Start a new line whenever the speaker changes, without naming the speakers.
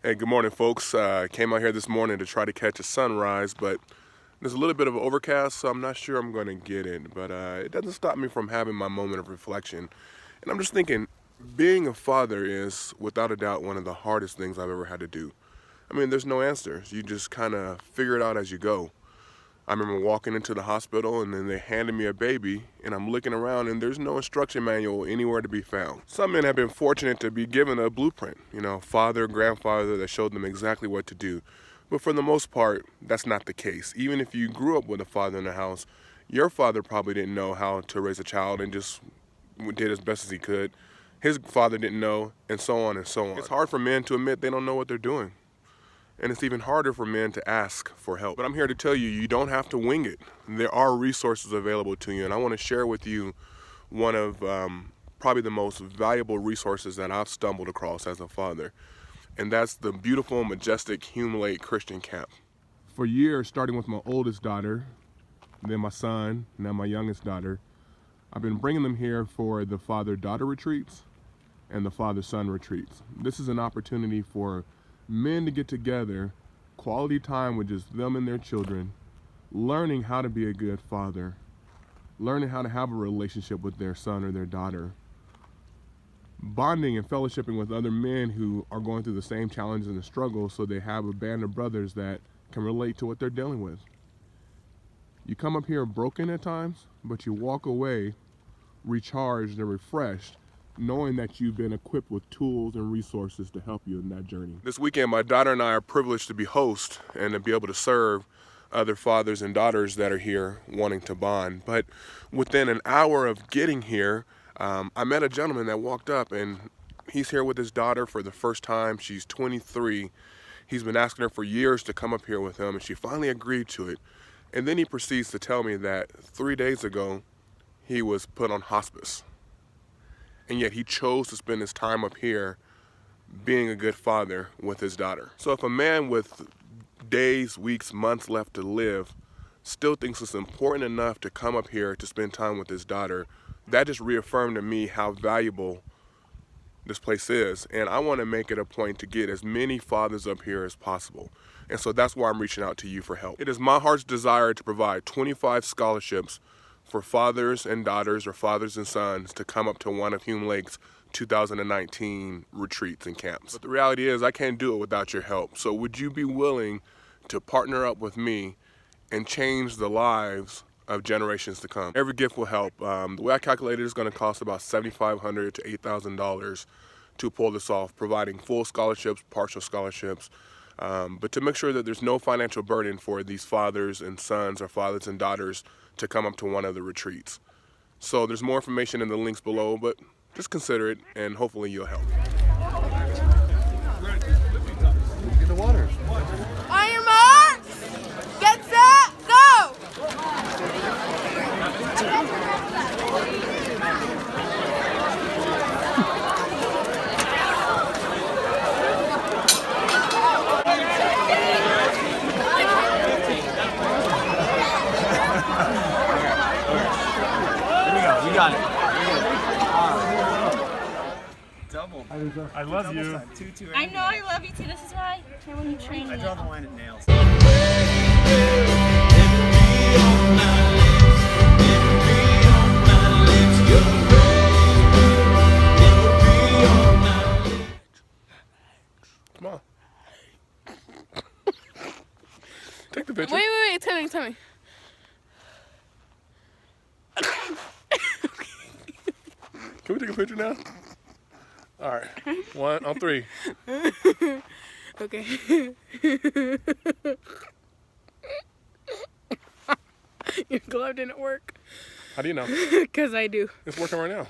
Hey, good morning, folks. Came out here this morning to try to catch a sunrise, but there's a little bit of an overcast, so I'm not sure I'm going to get it. But it doesn't stop me from having my moment of reflection. And I'm just thinking, being a father is, without a doubt, one of the hardest things I've ever had to do. I mean, there's no answers. You just kind of figure it out as you go. I remember walking into the hospital and then they handed me a baby and I'm looking around and there's no instruction manual anywhere to be found. Some men have been fortunate to be given a blueprint, father, grandfather that showed them exactly what to do. But for the most part, that's not the case. Even if you grew up with a father in the house, your father probably didn't know how to raise a child and just did as best as he could. His father didn't know, and so on and so on. It's hard for men to admit they don't know what they're doing. And it's even harder for men to ask for help. But I'm here to tell you, you don't have to wing it. There are resources available to you, and I want to share with you one of probably the most valuable resources that I've stumbled across as a father, and that's the beautiful, majestic Hume Christian Camp. For years, starting with my oldest daughter, then my son, now my youngest daughter, I've been bringing them here for the father-daughter retreats and the father-son retreats. This is an opportunity for men to get together, quality time with just them and their children, learning how to be a good father, learning how to have a relationship with their son or their daughter, bonding and fellowshipping with other men who are going through the same challenges and struggles, so they have a band of brothers that can relate to what they're dealing with. You come up here broken at times, but you walk away recharged and refreshed, knowing that you've been equipped with tools and resources to help you in that journey. This weekend, my daughter and I are privileged to be hosts and to be able to serve other fathers and daughters that are here wanting to bond. But within an hour of getting here, I met a gentleman that walked up, and he's here with his daughter for the first time. She's 23. He's been asking her for years to come up here with him, and she finally agreed to it. And then he proceeds to tell me that 3 days ago, he was put on hospice. And yet he chose to spend his time up here being a good father with his daughter. So if a man with days, weeks, months left to live still thinks it's important enough to come up here to spend time with his daughter, that just reaffirmed to me how valuable this place is. And I want to make it a point to get as many fathers up here as possible. And so that's why I'm reaching out to you for help. It is my heart's desire to provide 25 scholarships for fathers and daughters or fathers and sons to come up to one of Hume Lake's 2019 retreats and camps. But the reality is I can't do it without your help. So would you be willing to partner up with me and change the lives of generations to come? Every gift will help. The way I calculate it is going to cost about $7,500 to $8,000 to pull this off, providing full scholarships, partial scholarships, but to make sure that there's no financial burden for these fathers and sons or fathers and daughters to come up to one of the retreats. So there's more information in the links below, but just consider it and hopefully you'll help.
In the water.
On your marks, get set, go!
We got it.
Double.
I love you.
I know I love you too. This is why I when you train me.
I draw the line at nails.
Come on. Take the picture.
Wait, tell me.
Can we take a picture now? All right, 1 on 3.
Okay. Your glove didn't work.
How do you know?
Because I do.
It's working right now.